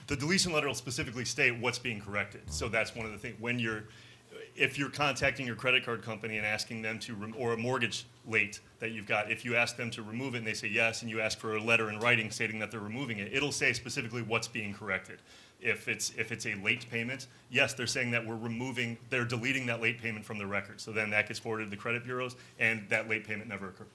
The deletion letter will specifically state what's being corrected. So that's one of the things. If you're contacting your credit card company and asking them to, or a mortgage late that you've got, if you ask them to remove it and they say yes, and you ask for a letter in writing stating that they're removing it, it'll say specifically what's being corrected. If it's a late payment, yes, they're saying that they're deleting that late payment from the record. So then that gets forwarded to the credit bureaus, and that late payment never occurred.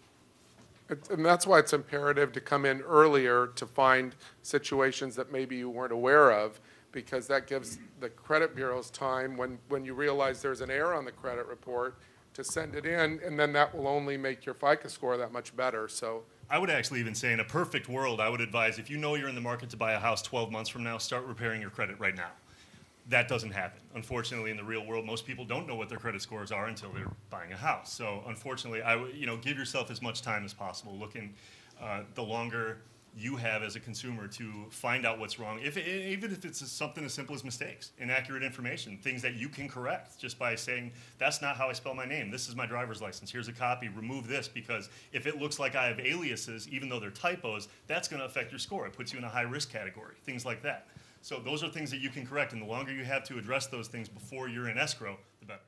And that's why it's imperative to come in earlier to find situations that maybe you weren't aware of, because that gives the credit bureaus time when you realize there's an error on the credit report to send it in, and then that will only make your FICO score that much better. So I would actually even say in a perfect world, I would advise if you know you're in the market to buy a house 12 months from now, start repairing your credit right now. That doesn't happen. Unfortunately, in the real world, most people don't know what their credit scores are until they're buying a house. So unfortunately, give yourself as much time as possible. The longer you have as a consumer to find out what's wrong, even if it's something as simple as mistakes, inaccurate information, things that you can correct just by saying, that's not how I spell my name. This is my driver's license. Here's a copy. Remove this, because if it looks like I have aliases, even though they're typos, that's going to affect your score. It puts you in a high-risk category, things like that. So those are things that you can correct, and the longer you have to address those things before you're in escrow, the better.